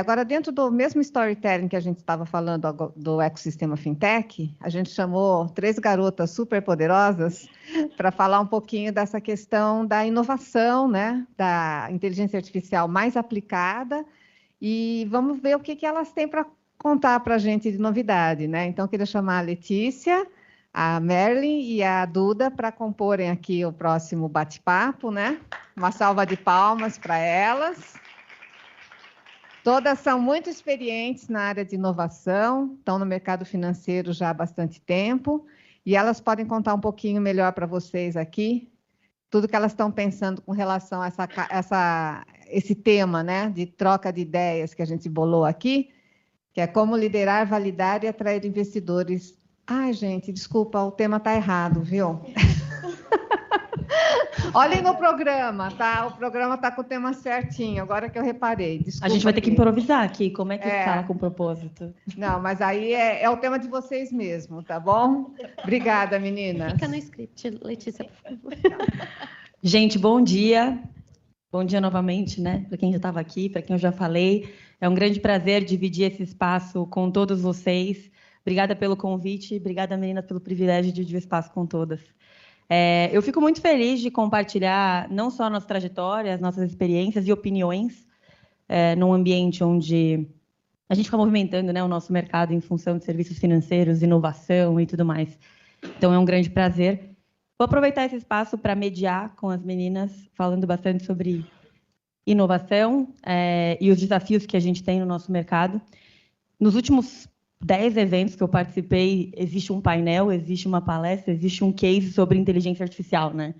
agora, dentro do mesmo storytelling que a gente estava falando do ecossistema fintech, a gente chamou 3 garotas super poderosas para falar um pouquinho dessa questão da inovação, né, da inteligência artificial mais aplicada, e vamos ver o que elas têm para contar para a gente de novidade, né? Então, eu queria chamar a Letícia, a Merlin e a Duda para comporem aqui o próximo bate-papo, né? Uma salva de palmas para elas. Todas são muito experientes na área de inovação, estão no mercado financeiro já há bastante tempo, e elas podem contar um pouquinho melhor para vocês aqui, tudo que elas estão pensando com relação a esse tema, né, de troca de ideias que a gente bolou aqui, que é como liderar, validar e atrair investidores. Ai, gente, desculpa, o tema está errado, viu? Olhem no programa, tá? O programa está com o tema certinho, agora que eu reparei. Desculpa, a gente vai ter que improvisar aqui, como é que fala com propósito? Não, mas aí é o tema de vocês mesmo, tá bom? Obrigada, meninas. Fica no script, Letícia, por favor. Gente, bom dia. Bom dia novamente, né? Para quem já estava aqui, para quem eu já falei. É um grande prazer dividir esse espaço com todos vocês. Obrigada pelo convite, obrigada, meninas, pelo privilégio de dividir o espaço com todas. Eu fico muito feliz de compartilhar não só nossas trajetórias, nossas experiências e opiniões num ambiente onde a gente fica movimentando, né, o nosso mercado em função de serviços financeiros, inovação e tudo mais. Então, é um grande prazer. Vou aproveitar esse espaço para mediar com as meninas, falando bastante sobre inovação e os desafios que a gente tem no nosso mercado. Nos últimos 10 eventos que eu participei, existe um painel, existe uma palestra, existe um case sobre inteligência artificial, né?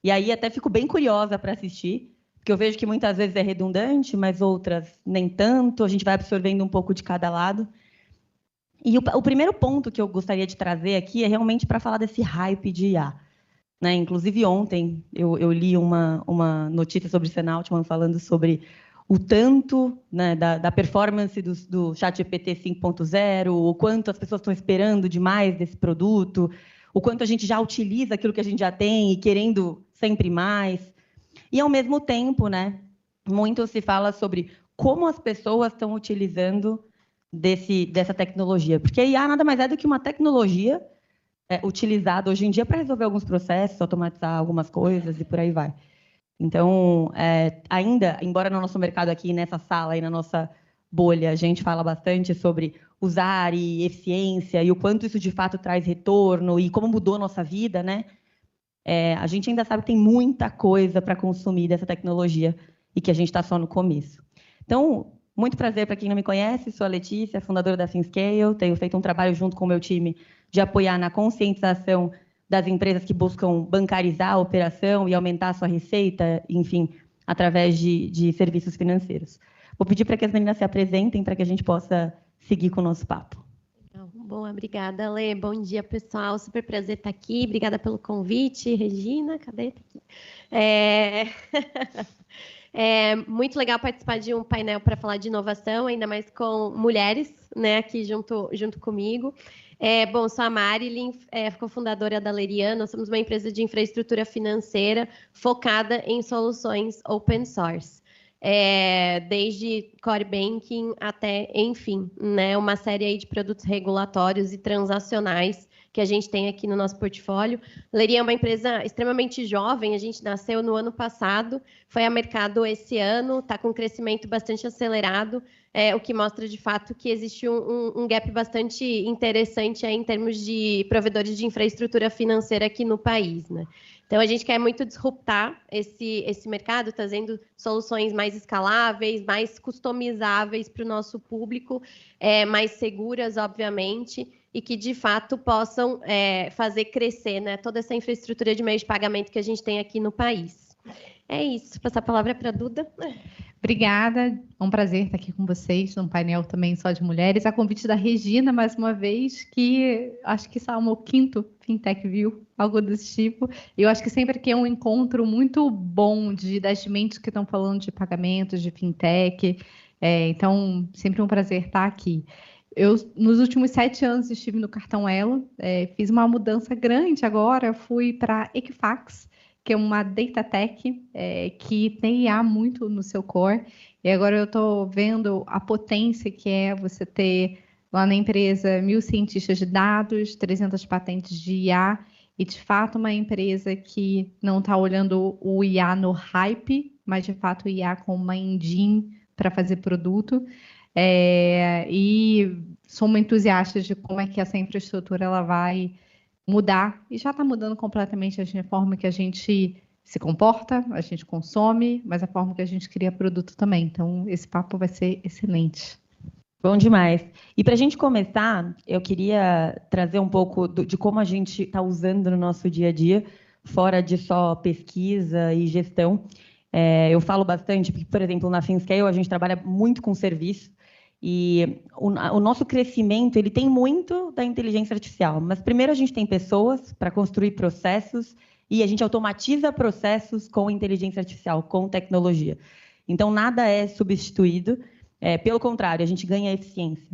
E aí até fico bem curiosa para assistir, porque eu vejo que muitas vezes é redundante, mas outras nem tanto, a gente vai absorvendo um pouco de cada lado. E o primeiro ponto que eu gostaria de trazer aqui é realmente para falar desse hype de IA. Né? Inclusive, ontem eu li uma notícia sobre o Sam Altman falando sobre o tanto, né, da performance do ChatGPT 5.0, o quanto as pessoas estão esperando demais desse produto, o quanto a gente já utiliza aquilo que a gente já tem e querendo sempre mais. E, ao mesmo tempo, né, muito se fala sobre como as pessoas estão utilizando dessa tecnologia. Porque a IA nada mais é do que uma tecnologia utilizada hoje em dia para resolver alguns processos, automatizar algumas coisas e por aí vai. Então, ainda, embora no nosso mercado aqui, nessa sala e na nossa bolha, a gente fala bastante sobre usar e eficiência e o quanto isso, de fato, traz retorno e como mudou a nossa vida, né? A gente ainda sabe que tem muita coisa para consumir dessa tecnologia e que a gente está só no começo. Então, muito prazer para quem não me conhece, sou a Letícia, fundadora da ThinScale, tenho feito um trabalho junto com o meu time de apoiar na conscientização das empresas que buscam bancarizar a operação e aumentar a sua receita, enfim, através de serviços financeiros. Vou pedir para que as meninas se apresentem para que a gente possa seguir com o nosso papo. Boa, obrigada, Lê. Bom dia, pessoal. Super prazer estar aqui. Obrigada pelo convite. Regina, cadê? Tá aqui. É muito legal participar de um painel para falar de inovação, ainda mais com mulheres, né, aqui junto comigo. Bom, sou a Marilyn, cofundadora da Lerian. Nós somos uma empresa de infraestrutura financeira focada em soluções open source. Desde core banking até, enfim, né, uma série aí de produtos regulatórios e transacionais que a gente tem aqui no nosso portfólio. Lerian é uma empresa extremamente jovem, a gente nasceu no ano passado, foi a mercado esse ano, está com um crescimento bastante acelerado, o que mostra, de fato, que existe um gap bastante interessante aí em termos de provedores de infraestrutura financeira aqui no país, né? Então, a gente quer muito disruptar esse mercado, trazendo soluções mais escaláveis, mais customizáveis para o nosso público, mais seguras, obviamente, e que, de fato, possam fazer crescer, né, toda essa infraestrutura de meios de pagamento que a gente tem aqui no país. É isso. Passar a palavra para a Duda. Obrigada. É um prazer estar aqui com vocês, num painel também só de mulheres. A convite da Regina, mais uma vez, que acho que isso é o meu 5º Fintech View, algo desse tipo. Eu acho que sempre que é um encontro muito bom das mentes que estão falando de pagamentos, de Fintech. Então, sempre um prazer estar aqui. Eu, nos últimos 7 anos, estive no Cartão Elo, fiz uma mudança grande agora, fui para Equifax, que é uma data tech que tem IA muito no seu core. E agora eu estou vendo a potência que é você ter lá na empresa 1.000 cientistas de dados, 300 patentes de IA, e de fato uma empresa que não está olhando o IA no hype, mas de fato o IA como uma engine para fazer produto. E sou uma entusiasta de como é que essa infraestrutura ela vai mudar, e já está mudando completamente a forma que a gente se comporta, a gente consome, mas a forma que a gente cria produto também. Então, esse papo vai ser excelente. Bom demais. E para a gente começar, eu queria trazer um pouco de como a gente está usando no nosso dia a dia, fora de só pesquisa e gestão. Eu falo bastante, porque, por exemplo, na Finscale a gente trabalha muito com serviço, e o nosso crescimento ele tem muito da inteligência artificial. Mas primeiro a gente tem pessoas para construir processos, e a gente automatiza processos com inteligência artificial, com tecnologia. Então, nada é substituído. Pelo contrário, a gente ganha eficiência.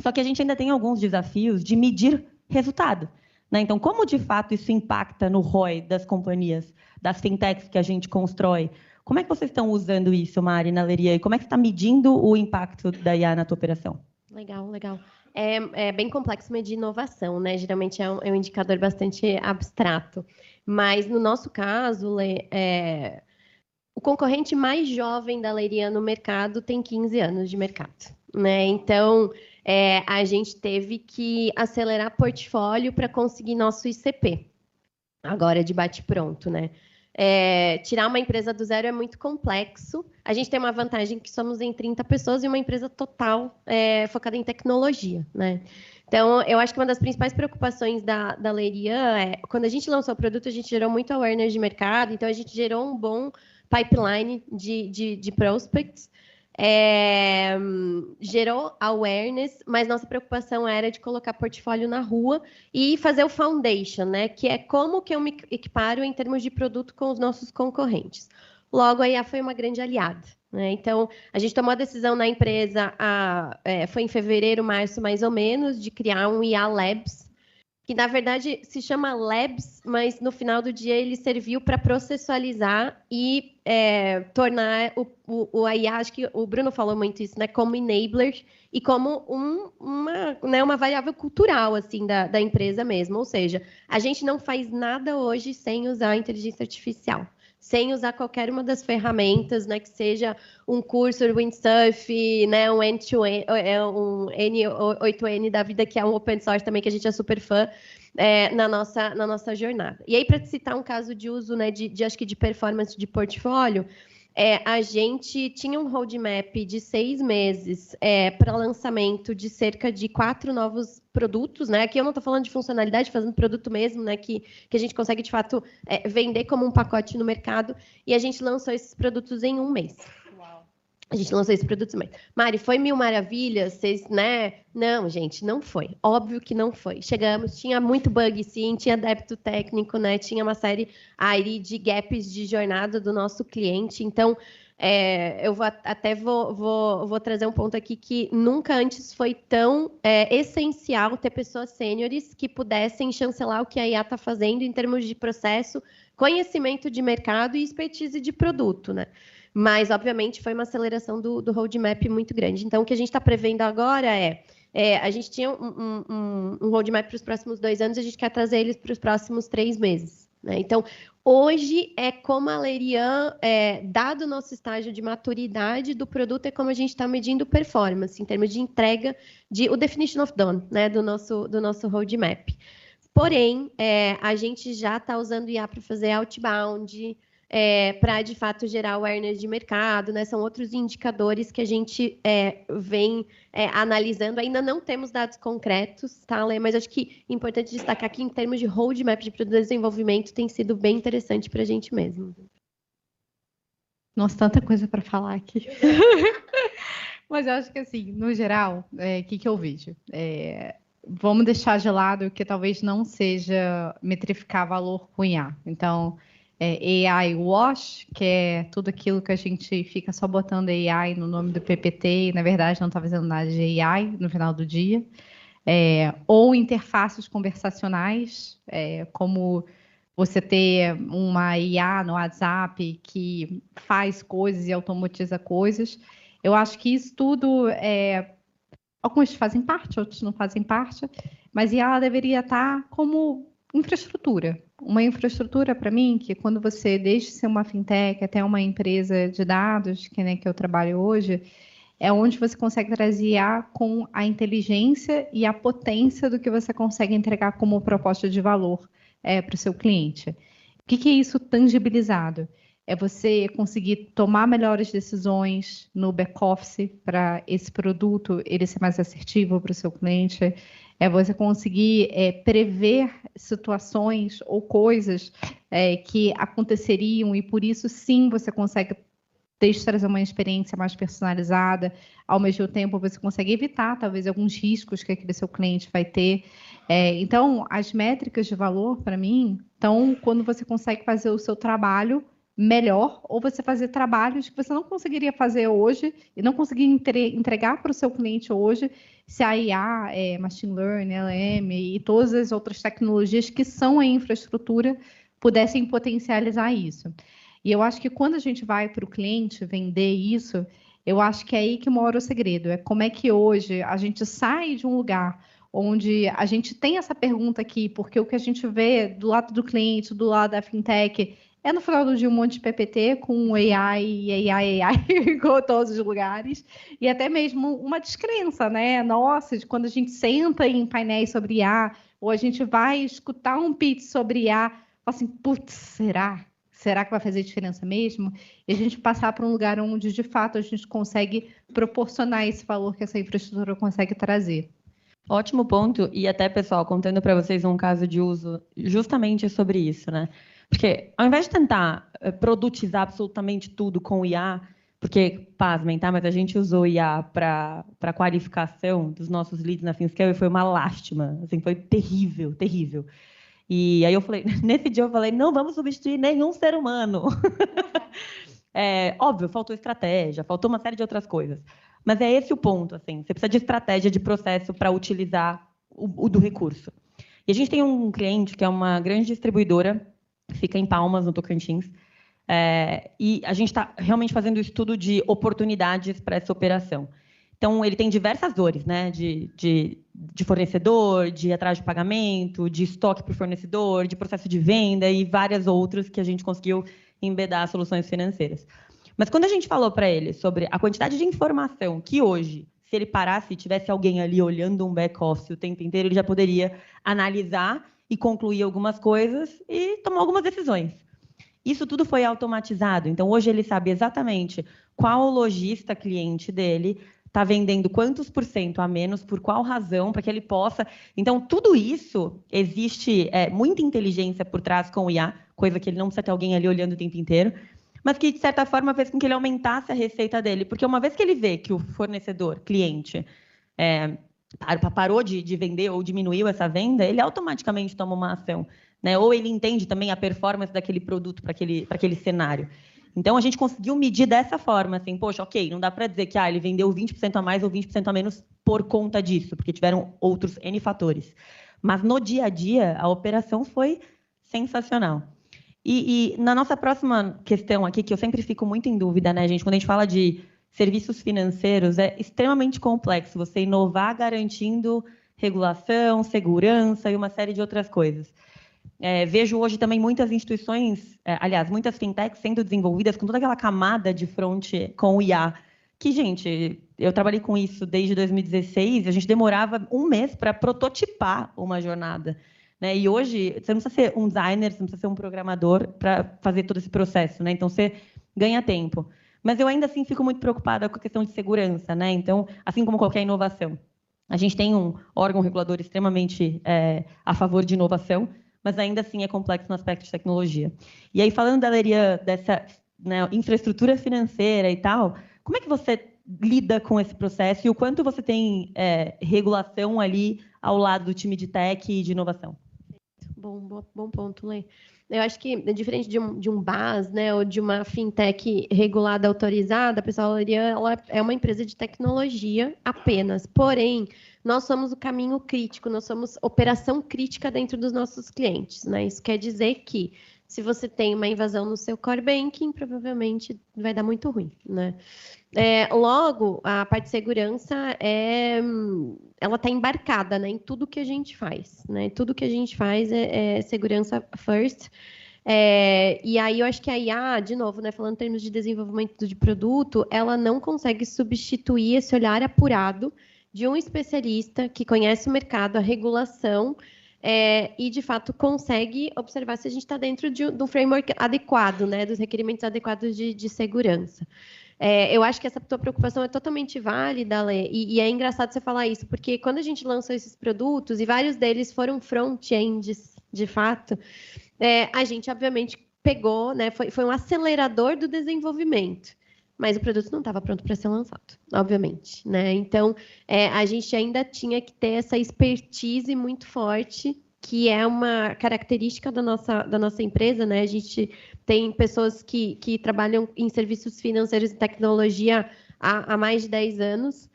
Só que a gente ainda tem alguns desafios de medir resultado, né? Então, como de fato isso impacta no ROI das companhias, das fintechs que a gente constrói? Como é que vocês estão usando isso, Mari, na Leria? E como é que você está medindo o impacto da IA na tua operação? Legal, legal. É bem complexo medir inovação, né? Geralmente é um indicador bastante abstrato. Mas, no nosso caso, Lê, o concorrente mais jovem da Leria no mercado tem 15 anos de mercado, né? Então, a gente teve que acelerar portfólio para conseguir nosso ICP. Agora, de bate-pronto, né? Tirar uma empresa do zero é muito complexo. A gente tem uma vantagem que somos em 30 pessoas e uma empresa total focada em tecnologia, né? Então, eu acho que uma das principais preocupações da Leria quando a gente lançou o produto, a gente gerou muito awareness de mercado, então a gente gerou um bom pipeline de prospects, gerou awareness, mas nossa preocupação era de colocar portfólio na rua e fazer o foundation, né? Que é como que eu me equiparo em termos de produto com os nossos concorrentes. Logo, a IA foi uma grande aliada, né? Então, a gente tomou a decisão na empresa, foi em fevereiro, março, mais ou menos, de criar um IA Labs, que na verdade se chama Labs, mas no final do dia ele serviu para processualizar e tornar a IA, acho que o Bruno falou muito isso, né, como enabler e como uma variável cultural assim da empresa mesmo. Ou seja, a gente não faz nada hoje sem usar a inteligência artificial, sem usar qualquer uma das ferramentas, né, que seja um Cursor, Windsurf, né, um N2N, um N8N da vida, que é um open source também, que a gente é super fã, na nossa jornada. E aí, para citar um caso de uso, né, acho que de performance de portfólio, a gente tinha um roadmap de 6 meses para lançamento de cerca de 4 novos produtos, né? Aqui eu não estou falando de funcionalidade, fazendo produto mesmo, né? Que a gente consegue, de fato, vender como um pacote no mercado. E a gente lançou esses produtos em 1 mês. Uau. A gente lançou esses produtos em 1 mês. Mari, foi 1000 maravilhas? Vocês, né? Não, gente, não foi. Óbvio que não foi. Chegamos, tinha muito bug, sim, tinha débito técnico, né? Tinha uma série aí de gaps de jornada do nosso cliente. Então, eu vou trazer um ponto aqui que nunca antes foi tão essencial ter pessoas sêniores que pudessem chancelar o que a IA está fazendo em termos de processo, conhecimento de mercado e expertise de produto, né? Mas, obviamente, foi uma aceleração do roadmap muito grande. Então, o que a gente está prevendo agora a gente tinha um roadmap para os próximos 2 anos, a gente quer trazer eles para os próximos 3 meses. Né? Então, hoje como a Lerian, dado o nosso estágio de maturidade do produto, é como a gente está medindo performance, em termos de entrega, o definition of done, né? do nosso roadmap. Porém, a gente já está usando IA para fazer outbound, para, de fato, gerar awareness de mercado, né? São outros indicadores que a gente vem analisando. Ainda não temos dados concretos, tá, Lê? Mas acho que é importante destacar que, em termos de roadmap de produto de desenvolvimento, tem sido bem interessante para a gente mesmo. Nossa, tanta coisa para falar aqui. Mas eu acho que, assim, no geral, o que eu vejo? Vamos deixar de lado que talvez não seja metrificar valor com IA. Então, AI wash, que é tudo aquilo que a gente fica só botando AI no nome do PPT e, na verdade, não está fazendo nada de AI no final do dia. Ou interfaces conversacionais, como você ter uma IA no WhatsApp que faz coisas e automatiza coisas. Eu acho que isso tudo, alguns fazem parte, outros não fazem parte, mas IA ela deveria estar como infraestrutura. Uma infraestrutura, para mim, que quando você deixa de ser uma fintech até uma empresa de dados, que eu trabalho hoje, é onde você consegue trazer IA com a inteligência e a potência do que você consegue entregar como proposta de valor para o seu cliente. O que é isso tangibilizado? É você conseguir tomar melhores decisões no back-office para esse produto ele ser mais assertivo para o seu cliente. É você conseguir prever situações ou coisas que aconteceriam e, por isso, sim, você consegue trazer uma experiência mais personalizada. Ao mesmo tempo, você consegue evitar, talvez, alguns riscos que aquele seu cliente vai ter. Então, as métricas de valor, para mim, estão quando você consegue fazer o seu trabalho melhor, ou você fazer trabalhos que você não conseguiria fazer hoje e não conseguir entregar para o seu cliente hoje, se a IA, Machine Learning, LM e todas as outras tecnologias que são a infraestrutura pudessem potencializar isso. E eu acho que quando a gente vai para o cliente vender isso, eu acho que é aí que mora o segredo. É como é que hoje a gente sai de um lugar onde a gente tem essa pergunta aqui, porque o que a gente vê do lado do cliente, do lado da fintech, no final do dia um monte de PPT com AI, igual todos os lugares, e até mesmo uma descrença, né? Nossa, de quando a gente senta em painéis sobre IA, ou a gente vai escutar um pitch sobre IA, fala assim, putz, será? Será que vai fazer diferença mesmo? E a gente passar para um lugar onde, de fato, a gente consegue proporcionar esse valor que essa infraestrutura consegue trazer. Ótimo ponto. E até, pessoal, contando para vocês um caso de uso justamente sobre isso, né? Porque ao invés de tentar produtizar absolutamente tudo com IA, porque, pasmem, tá? Mas a gente usou IA para qualificação dos nossos leads na FinScale e foi uma lástima. Assim, foi terrível, terrível. E aí eu falei, nesse dia eu falei, não vamos substituir nenhum ser humano. Óbvio, faltou estratégia, faltou uma série de outras coisas. Mas é esse o ponto, assim, você precisa de estratégia de processo para utilizar o do recurso. E a gente tem um cliente que é uma grande distribuidora, fica em Palmas, no Tocantins, e a gente está realmente fazendo um estudo de oportunidades para essa operação. Então, ele tem diversas dores, né? De fornecedor, de atraso de pagamento, de estoque para o fornecedor, de processo de venda e várias outras que a gente conseguiu embedar soluções financeiras. Mas quando a gente falou para ele sobre a quantidade de informação que hoje, se ele parasse e tivesse alguém ali olhando um back-office o tempo inteiro, ele já poderia analisar e concluir algumas coisas e tomar algumas decisões. Isso tudo foi automatizado. Então, hoje ele sabe exatamente qual o lojista cliente dele está vendendo quantos % a menos, por qual razão, para que ele possa... Então, tudo isso, existe muita inteligência por trás com o IA, coisa que ele não precisa ter alguém ali olhando o tempo inteiro, mas que, de certa forma, fez com que ele aumentasse a receita dele. Porque uma vez que ele vê que o fornecedor, cliente, parou de vender ou diminuiu essa venda, ele automaticamente toma uma ação, né? Ou ele entende também a performance daquele produto para aquele cenário. Então, a gente conseguiu medir dessa forma, assim, poxa, ok, não dá para dizer que ele vendeu 20% a mais ou 20% a menos por conta disso, porque tiveram outros N fatores. Mas, no dia a dia, a operação foi sensacional. E na nossa próxima questão aqui, que eu sempre fico muito em dúvida, né, gente, quando a gente fala de serviços financeiros, é extremamente complexo você inovar garantindo regulação, segurança e uma série de outras coisas. Vejo hoje também muitas instituições, aliás, muitas fintechs sendo desenvolvidas com toda aquela camada de front com o IA, que, gente, eu trabalhei com isso desde 2016, a gente demorava um mês para prototipar uma jornada, né? E hoje, você não precisa ser um designer, você não precisa ser um programador para fazer todo esse processo, né? Então, você ganha tempo. Mas eu ainda assim fico muito preocupada com a questão de segurança, né? Então, assim como qualquer inovação, a gente tem um órgão regulador extremamente a favor de inovação, mas ainda assim é complexo no aspecto de tecnologia. E aí, falando da Lerian, dessa infraestrutura financeira e tal, como é que você lida com esse processo e o quanto você tem regulação ali ao lado do time de tech e de inovação? Bom ponto, Lê. Eu acho que, diferente de um BaaS, né, ou de uma fintech regulada, autorizada, a Pessoal Galeria, ela é uma empresa de tecnologia apenas. Porém, nós somos o caminho crítico, nós somos operação crítica dentro dos nossos clientes, né? Isso quer dizer que, se você tem uma invasão no seu core banking, provavelmente vai dar muito ruim, né? Logo, a parte de segurança ela está embarcada, né, em tudo que a gente faz, né? Tudo que a gente faz é segurança first. E aí eu acho que a IA, de novo, né, falando em termos de desenvolvimento de produto, ela não consegue substituir esse olhar apurado de um especialista que conhece o mercado, a regulação, e, de fato, consegue observar se a gente está dentro de um framework adequado, né, dos requerimentos adequados de segurança. Eu acho que essa tua preocupação é totalmente válida, Lê, e é engraçado você falar isso, porque quando a gente lançou esses produtos, e vários deles foram front-ends, de fato, a gente, obviamente, pegou, né, foi um acelerador do desenvolvimento, mas o produto não estava pronto para ser lançado, obviamente, né? Então, a gente ainda tinha que ter essa expertise muito forte, que é uma característica da nossa empresa, né? A gente tem pessoas que trabalham em serviços financeiros e tecnologia há mais de 10 anos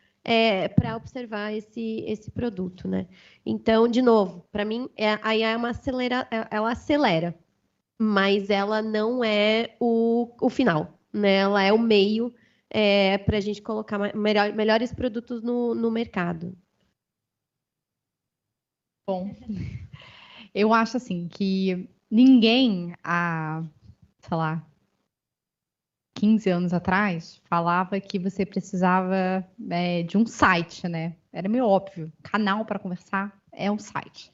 para observar esse produto, né? Então, de novo, para mim, a IA ela acelera, mas ela não é o final, né? Ela é o meio para a gente colocar melhores produtos no mercado. Bom, eu acho assim que ninguém sei lá, 15 anos atrás, falava que você precisava de um site, né? Era meio óbvio. Canal para conversar é um site.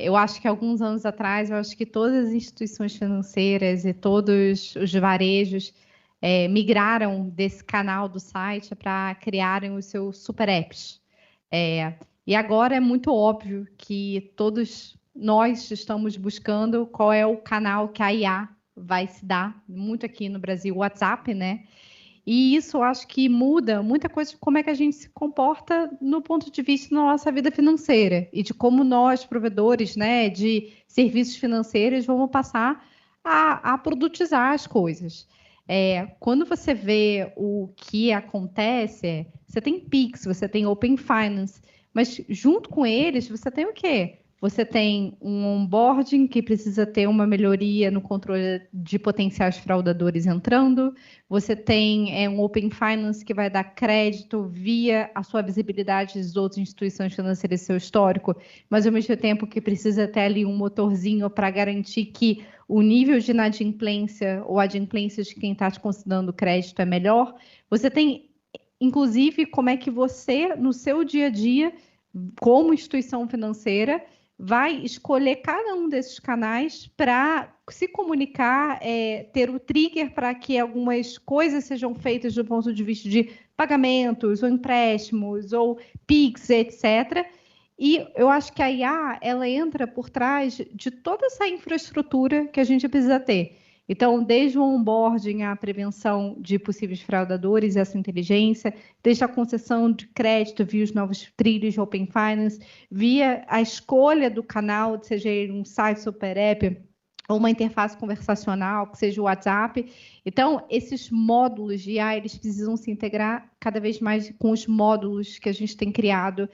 Eu acho que alguns anos atrás, eu acho que todas as instituições financeiras e todos os varejos migraram desse canal do site para criarem os seus super apps. E agora é muito óbvio que todos nós estamos buscando qual é o canal que a IA vai se dar, muito aqui no Brasil, o WhatsApp, né? E isso eu acho que muda muita coisa de como é que a gente se comporta no ponto de vista da nossa vida financeira e de como nós, provedores, né, de serviços financeiros, vamos passar a produtizar as coisas. Quando você vê o que acontece, você tem Pix, você tem Open Finance, mas junto com eles, você tem o quê? Você tem um onboarding que precisa ter uma melhoria no controle de potenciais fraudadores entrando. Você tem um Open Finance que vai dar crédito via a sua visibilidade das outras instituições financeiras e seu histórico, mas ao mesmo tempo que precisa ter ali um motorzinho para garantir que o nível de inadimplência ou adimplência de quem está te considerando crédito é melhor. Você tem, inclusive, como é que você, no seu dia a dia, como instituição financeira, vai escolher cada um desses canais para se comunicar, ter o trigger para que algumas coisas sejam feitas do ponto de vista de pagamentos, ou empréstimos, ou PIX, etc. E eu acho que a IA, ela entra por trás de toda essa infraestrutura que a gente precisa ter. Então, desde o onboarding, a prevenção de possíveis fraudadores, essa inteligência, desde a concessão de crédito via os novos trilhos de Open Finance, via a escolha do canal, seja ele um site super app ou uma interface conversacional, que seja o WhatsApp. Então, esses módulos de IA, eles precisam se integrar cada vez mais com os módulos que a gente tem criado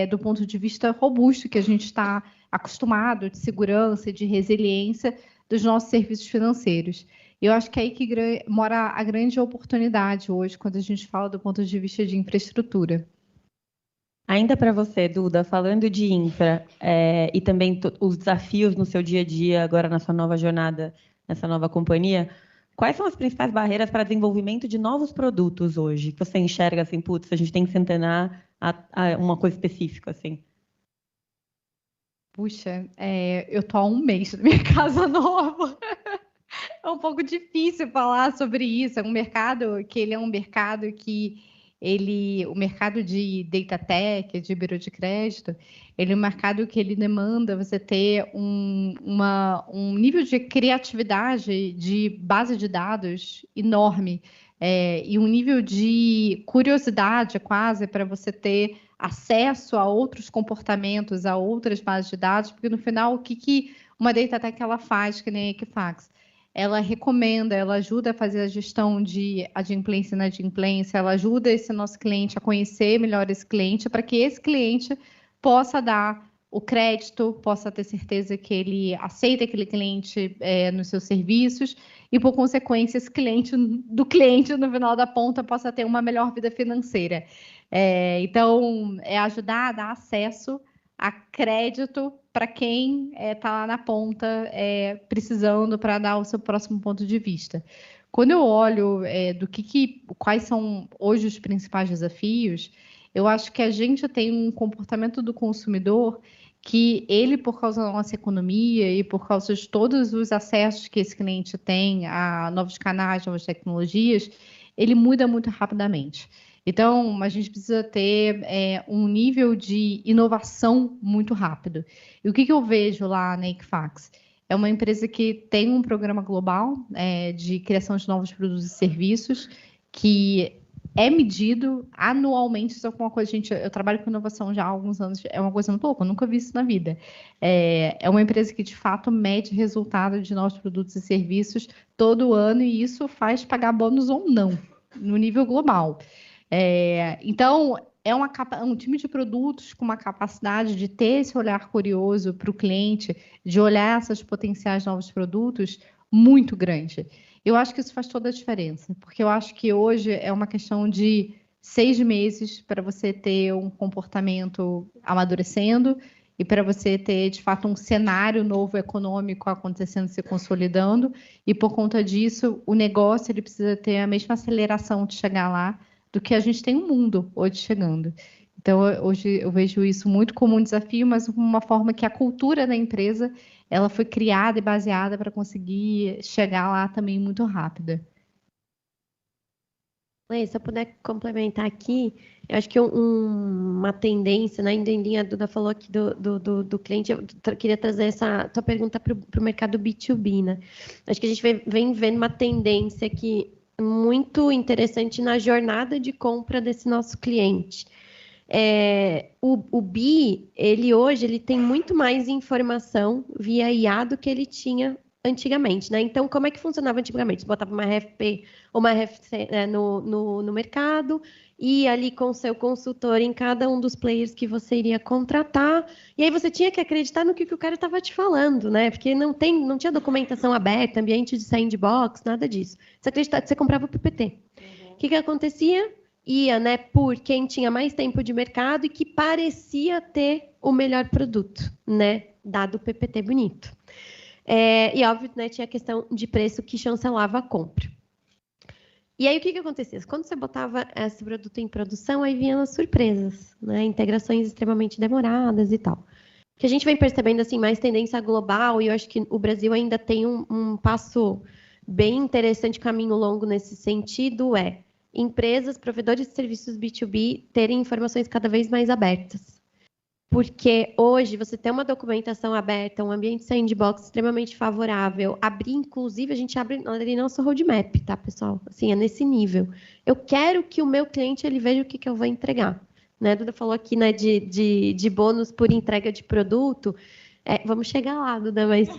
do ponto de vista robusto, que a gente está acostumado, de segurança, de resiliência, dos nossos serviços financeiros. Eu acho que é aí que mora a grande oportunidade hoje, quando a gente fala do ponto de vista de infraestrutura. Ainda para você, Duda, falando de infra e também os desafios no seu dia a dia, agora na sua nova jornada, nessa nova companhia, quais são as principais barreiras para desenvolvimento de novos produtos hoje? Que você enxerga assim, putz, a gente tem que se antenar a uma coisa específica, assim? Puxa, eu tô há um mês na minha casa nova. É um pouco difícil falar sobre isso. É um mercado que ele é um mercado que o mercado de data tech, de bureau de crédito, ele é um mercado que ele demanda você ter um nível de criatividade de base de dados enorme. E um nível de curiosidade quase para você ter acesso a outros comportamentos, a outras bases de dados, porque no final, o que uma Data Tech ela faz, que nem a Equifax? Ela recomenda, ela ajuda a fazer a gestão de adimplência e inadimplência, ela ajuda esse nosso cliente a conhecer melhor esse cliente, para que esse cliente possa dar o crédito, possa ter certeza que ele aceita aquele cliente nos seus serviços e, por consequência, esse cliente, no final da ponta, possa ter uma melhor vida financeira. Então, é ajudar a dar acesso a crédito para quem está lá na ponta precisando para dar o seu próximo ponto de vista. Quando eu olho quais são hoje os principais desafios, eu acho que a gente tem um comportamento do consumidor que ele, por causa da nossa economia e por causa de todos os acessos que esse cliente tem a novos canais, novas tecnologias, ele muda muito rapidamente. Então, a gente precisa ter um nível de inovação muito rápido. E o que eu vejo lá na Equifax? É uma empresa que tem um programa global de criação de novos produtos e serviços que é medido anualmente. Isso é uma coisa, eu trabalho com inovação já há alguns anos, é uma coisa muito louca, eu nunca vi isso na vida. É uma empresa que, de fato, mede resultado de novos produtos e serviços todo ano, e isso faz pagar bônus ou não, no nível global. Então, é um time de produtos com uma capacidade de ter esse olhar curioso para o cliente, de olhar essas potenciais novos produtos muito grande. Eu acho que isso faz toda a diferença, porque eu acho que hoje é uma questão de 6 meses para você ter um comportamento amadurecendo e para você ter, de fato, um cenário novo econômico acontecendo, se consolidando, e por conta disso, o negócio ele precisa ter a mesma aceleração de chegar lá do que a gente tem no mundo hoje chegando. Então, hoje eu vejo isso muito como um desafio, mas uma forma que a cultura da empresa ela foi criada e baseada para conseguir chegar lá também muito rápida. Se eu puder complementar aqui, eu acho que uma tendência, né, ainda em linha, a Duda falou aqui do cliente, eu queria trazer essa tua pergunta para o mercado B2B, né? Acho que a gente vem vendo uma tendência aqui muito interessante na jornada de compra desse nosso cliente. O B, hoje ele tem muito mais informação via IA do que ele tinha antigamente, né? Então, como é que funcionava antigamente? Você botava uma RFP ou uma RFC no mercado, e ali com o seu consultor em cada um dos players que você iria contratar, e aí você tinha que acreditar no que o cara estava te falando, né? Porque não tinha documentação aberta, ambiente de sandbox, nada disso. Você comprava o PPT. O que acontecia? Ia, né, por quem tinha mais tempo de mercado e que parecia ter o melhor produto, né? Dado o PPT bonito. E, óbvio, né, tinha a questão de preço que chancelava a compra. E aí, o que acontecia? Quando você botava esse produto em produção, aí vinham as surpresas, né? Integrações extremamente demoradas e tal. O que a gente vem percebendo, assim, mais tendência global, e eu acho que o Brasil ainda tem um passo bem interessante, caminho longo nesse sentido, empresas, provedores de serviços B2B terem informações cada vez mais abertas. Porque hoje você tem uma documentação aberta, um ambiente sandbox extremamente favorável, inclusive, a gente abre ali nosso roadmap, tá, pessoal? Assim, é nesse nível. Eu quero que o meu cliente ele veja o que eu vou entregar. Né? A Duda falou aqui, né, de bônus por entrega de produto. Vamos chegar lá, Duda, mas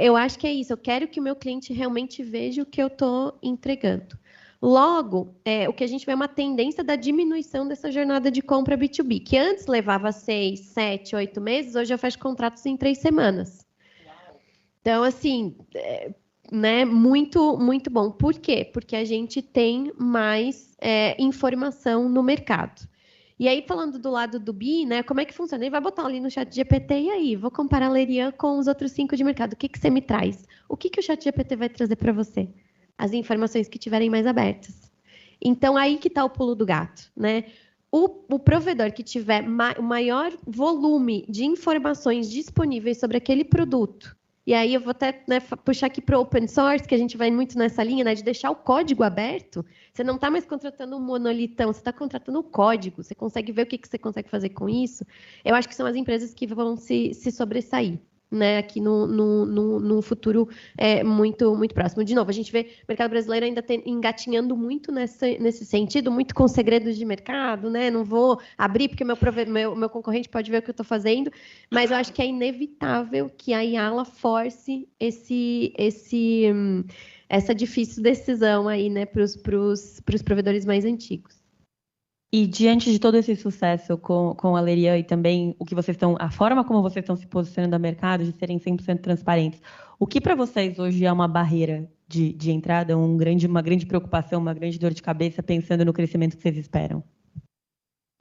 eu acho que é isso. Eu quero que o meu cliente realmente veja o que eu estou entregando. Logo, o que a gente vê é uma tendência da diminuição dessa jornada de compra B2B, que antes levava 6, 7, 8 meses, hoje eu fecho contratos em 3 semanas. Então, assim, né, muito, muito bom. Por quê? Porque a gente tem mais informação no mercado. E aí, falando do lado do BI, né, como é que funciona? Ele vai botar ali no chat GPT, e aí, vou comparar a Lerian com os outros 5 de mercado. O que você me traz? O que o chat GPT vai trazer para você? As informações que tiverem mais abertas. Então, aí que está o pulo do gato, né? O provedor que tiver o maior volume de informações disponíveis sobre aquele produto, e aí eu vou até, né, puxar aqui para o open source, que a gente vai muito nessa linha, né, de deixar o código aberto. Você não está mais contratando um monolitão, você está contratando o código, você consegue ver o que você consegue fazer com isso. Eu acho que são as empresas que vão se sobressair. né, aqui no futuro muito, muito próximo. De novo, a gente vê o mercado brasileiro ainda engatinhando muito nesse sentido, muito com segredos de mercado, né? Não vou abrir porque meu concorrente pode ver o que eu estou fazendo, mas eu acho que é inevitável que a Yala force essa difícil decisão aí, né, para os provedores mais antigos. E diante de todo esse sucesso com a Lerian e também a forma como vocês estão se posicionando no mercado, de serem 100% transparentes, o que para vocês hoje é uma barreira de entrada, uma grande preocupação, uma grande dor de cabeça, pensando no crescimento que vocês esperam?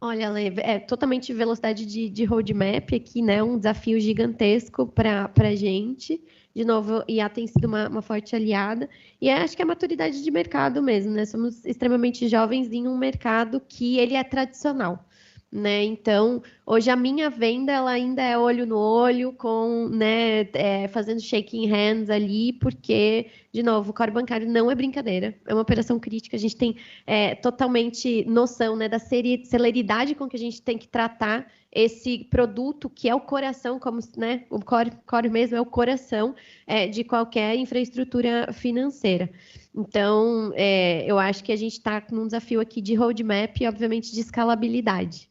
Olha, Lê, é totalmente velocidade de roadmap aqui, né? Um desafio gigantesco para a gente. De novo, IA tem sido uma forte aliada. E acho que é a maturidade de mercado mesmo, né? Somos extremamente jovens em um mercado que ele é tradicional, né? Então, hoje a minha venda ela ainda é olho no olho, fazendo shaking hands ali, porque, de novo, o core bancário não é brincadeira, é uma operação crítica. A gente tem totalmente noção, né, da celeridade com que a gente tem que tratar esse produto que é o coração, como, né, o core mesmo é o coração de qualquer infraestrutura financeira. Então, eu acho que a gente está num desafio aqui de roadmap e, obviamente, de escalabilidade.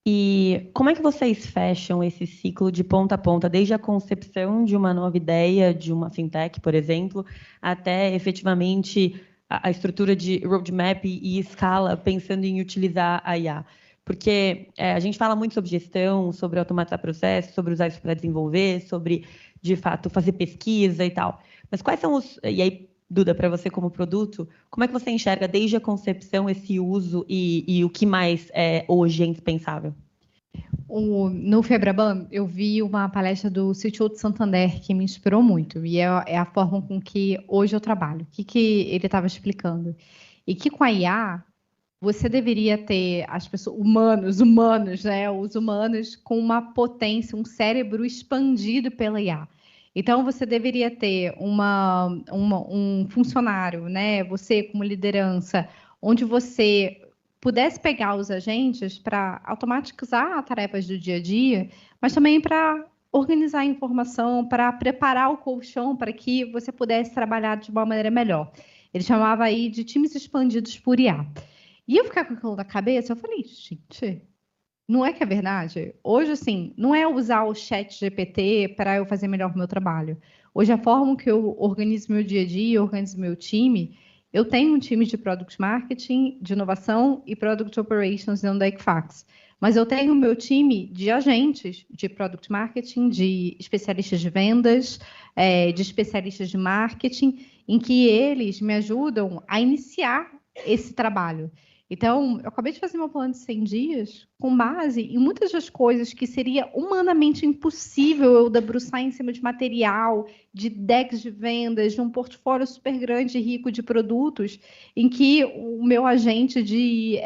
E como é que vocês fecham esse ciclo de ponta a ponta, desde a concepção de uma nova ideia, de uma fintech, por exemplo, até efetivamente a estrutura de roadmap e escala, pensando em utilizar a IA? Porque a gente fala muito sobre gestão, sobre automatizar processos, sobre usar isso para desenvolver, sobre, de fato, fazer pesquisa e tal. Mas quais são os... E aí, Duda, para você como produto, como é que você enxerga desde a concepção esse uso e o que mais hoje é indispensável? No Febraban, eu vi uma palestra do CTO de Santander que me inspirou muito, e é a forma com que hoje eu trabalho. O que ele estava explicando? E que com a IA, você deveria ter as pessoas, humanos, né? Os humanos com uma potência, um cérebro expandido pela IA. Então, você deveria ter um funcionário, né? Você como liderança, onde você pudesse pegar os agentes para automatizar tarefas do dia a dia, mas também para organizar a informação, para preparar o colchão para que você pudesse trabalhar de uma maneira melhor. Ele chamava aí de times expandidos por IA. E eu ficar com aquilo na cabeça, eu falei, gente, não é que é verdade? Hoje, assim, não é usar o chat GPT para eu fazer melhor o meu trabalho. Hoje, a forma que eu organizo meu dia a dia, organizo meu time, eu tenho um time de Product Marketing, de inovação e Product Operations dentro da Equifax. Mas eu tenho o meu time de agentes de Product Marketing, de especialistas de vendas, de especialistas de marketing, em que eles me ajudam a iniciar esse trabalho. Então, eu acabei de fazer meu plano de 100 dias com base em muitas das coisas que seria humanamente impossível eu debruçar em cima de material, de decks de vendas, de um portfólio super grande e rico de produtos, em que o meu agente de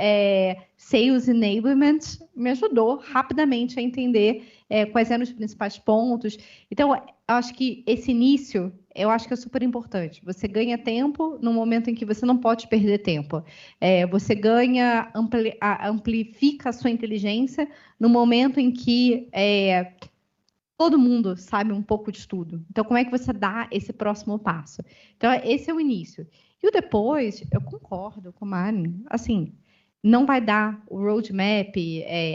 Sales Enablement me ajudou rapidamente a entender quais eram os principais pontos. Então, eu acho que esse início, eu acho que é super importante. Você ganha tempo no momento em que você não pode perder tempo. Você ganha, amplifica a sua inteligência no momento em que todo mundo sabe um pouco de tudo. Então, como é que você dá esse próximo passo? Então, esse é o início. E o depois, eu concordo com a Mari. Assim, não vai dar o roadmap,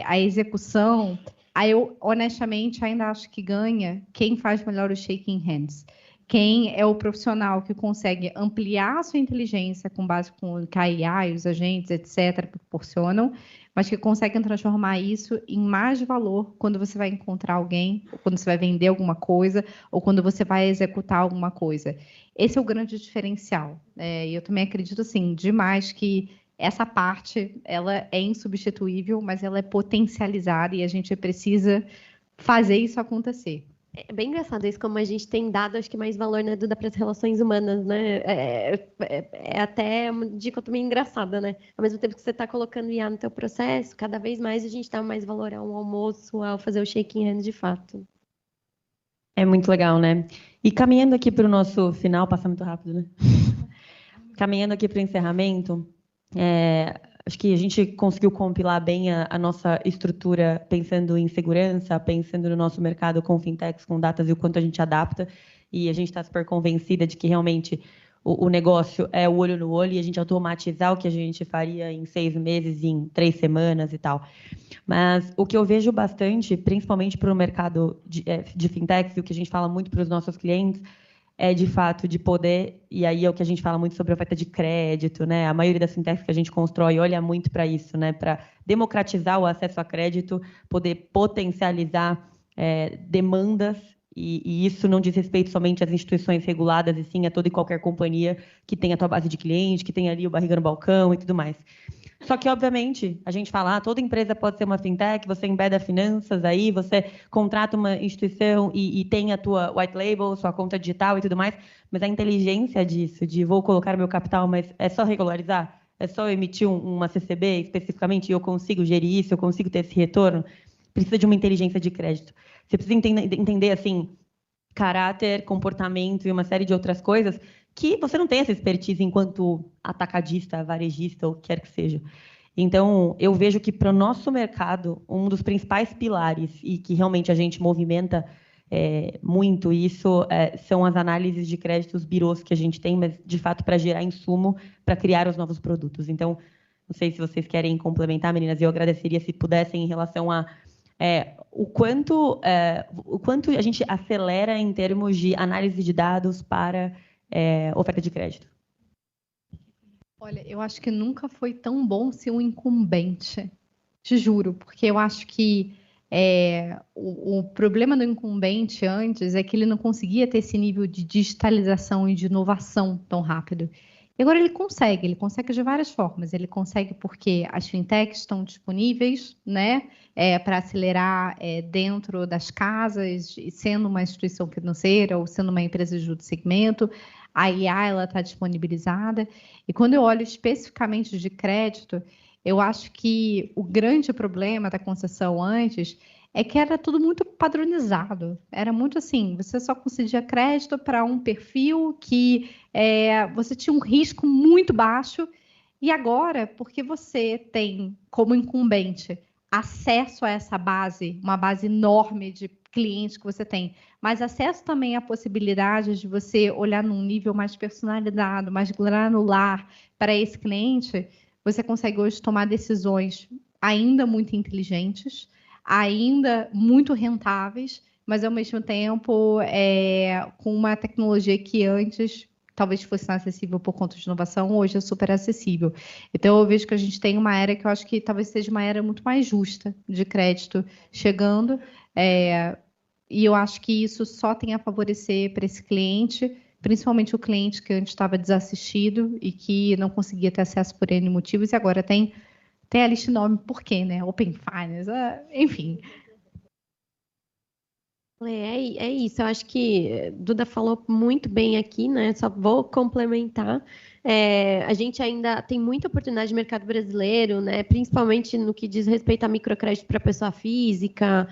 a execução. Aí eu, honestamente, ainda acho que ganha quem faz melhor o shaking hands. Quem é o profissional que consegue ampliar a sua inteligência com base com o que a IA e os agentes, etc., proporcionam, mas que conseguem transformar isso em mais valor quando você vai encontrar alguém, ou quando você vai vender alguma coisa, ou quando você vai executar alguma coisa. Esse é o grande diferencial. E eu também acredito, assim, demais que essa parte, ela é insubstituível, mas ela é potencializada e a gente precisa fazer isso acontecer. É bem engraçado isso, como a gente tem dado, acho que mais valor, né, Duda, para as relações humanas, né? É até uma dicotomia engraçada, né? Ao mesmo tempo que você está colocando IA no teu processo, cada vez mais a gente dá mais valor ao almoço, ao fazer o shaking hands de fato. É muito legal, né? E caminhando aqui para o nosso final, passa muito rápido, né? Caminhando aqui para o encerramento, acho que a gente conseguiu compilar bem a nossa estrutura, pensando em segurança, pensando no nosso mercado com fintechs, com datas e o quanto a gente adapta. E a gente está super convencida de que realmente o negócio é o olho no olho e a gente automatizar o que a gente faria em 6 meses, em 3 semanas e tal. Mas o que eu vejo bastante, principalmente para o mercado de fintechs, e o que a gente fala muito para os nossos clientes, é de fato de poder, e aí é o que a gente fala muito sobre a oferta de crédito, né? A maioria das fintechs que a gente constrói olha muito para isso, né? Para democratizar o acesso a crédito, poder potencializar demandas, e isso não diz respeito somente às instituições reguladas, e sim a toda e qualquer companhia que tenha a tua base de cliente, que tenha ali o barriga no balcão e tudo mais. Só que, obviamente, a gente fala, toda empresa pode ser uma fintech, você embeda finanças aí, você contrata uma instituição e tem a tua white label, sua conta digital e tudo mais, mas a inteligência disso, de vou colocar meu capital, mas é só regularizar? É só emitir uma CCB especificamente e eu consigo gerir isso, eu consigo ter esse retorno? Precisa de uma inteligência de crédito. Você precisa entender, assim, caráter, comportamento e uma série de outras coisas que você não tem essa expertise enquanto atacadista, varejista, ou o que quer que seja. Então, eu vejo que, para o nosso mercado, um dos principais pilares, e que realmente a gente movimenta muito isso, são as análises de créditos birôs que a gente tem, mas, de fato, para gerar insumo para criar os novos produtos. Então, não sei se vocês querem complementar, meninas, eu agradeceria se pudessem em relação a o quanto a gente acelera em termos de análise de dados para oferta de crédito. Olha, eu acho que nunca foi tão bom ser um incumbente, te juro, porque eu acho que o problema do incumbente antes é que ele não conseguia ter esse nível de digitalização e de inovação tão rápido. E agora ele consegue de várias formas. Ele consegue porque as fintechs estão disponíveis, né, para acelerar dentro das casas, sendo uma instituição financeira ou sendo uma empresa de outro segmento. A IA ela está disponibilizada. E quando eu olho especificamente de crédito, eu acho que o grande problema da concessão antes é que era tudo muito padronizado. Era muito assim, você só concedia crédito para um perfil que você tinha um risco muito baixo. E agora, porque você tem, como incumbente, acesso a essa base, uma base enorme de clientes que você tem, mas acesso também à possibilidade de você olhar num nível mais personalizado, mais granular para esse cliente, você consegue hoje tomar decisões ainda muito inteligentes, ainda muito rentáveis, mas ao mesmo tempo com uma tecnologia que antes talvez fosse inacessível por conta de inovação, hoje é super acessível. Então eu vejo que a gente tem uma era que eu acho que talvez seja uma era muito mais justa de crédito chegando, e eu acho que isso só tem a favorecer para esse cliente, principalmente o cliente que antes estava desassistido e que não conseguia ter acesso por N motivos, e agora tem a lista enorme por quê, né? Open Finance, enfim. É isso, eu acho que Duda falou muito bem aqui, né? Só vou complementar. A gente ainda tem muita oportunidade de mercado brasileiro, né? Principalmente no que diz respeito a microcrédito para pessoa física,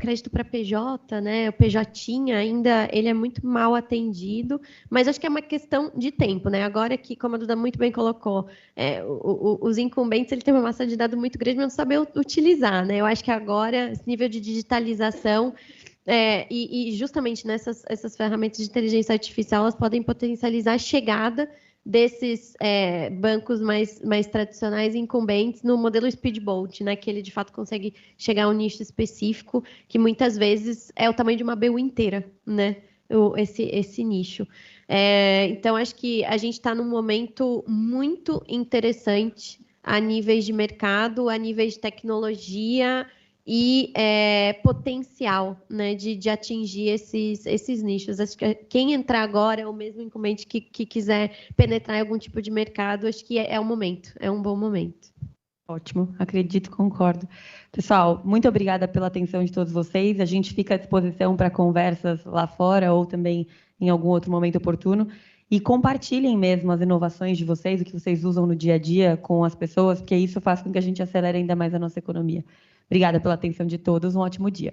crédito para PJ, né? O PJ ainda ele é muito mal atendido, mas acho que é uma questão de tempo, né? Agora que, como a Duda muito bem colocou, os incumbentes ele tem uma massa de dados muito grande, mas não saber utilizar, né? Eu acho que agora esse nível de digitalização e justamente essas ferramentas de inteligência artificial elas podem potencializar a chegada desses bancos mais tradicionais e incumbentes no modelo speedboat, né, que ele de fato consegue chegar a um nicho específico que muitas vezes é o tamanho de uma BU inteira, né, esse nicho. Então, acho que a gente está num momento muito interessante a níveis de mercado, a níveis de tecnologia e potencial, né, de atingir esses nichos. Acho que quem entrar agora é o mesmo incumbente que quiser penetrar em algum tipo de mercado, acho que é o momento, é um bom momento. Ótimo, acredito, concordo. Pessoal, muito obrigada pela atenção de todos vocês. A gente fica à disposição para conversas lá fora ou também em algum outro momento oportuno. E compartilhem mesmo as inovações de vocês, o que vocês usam no dia a dia com as pessoas, porque isso faz com que a gente acelere ainda mais a nossa economia. Obrigada pela atenção de todos, um ótimo dia.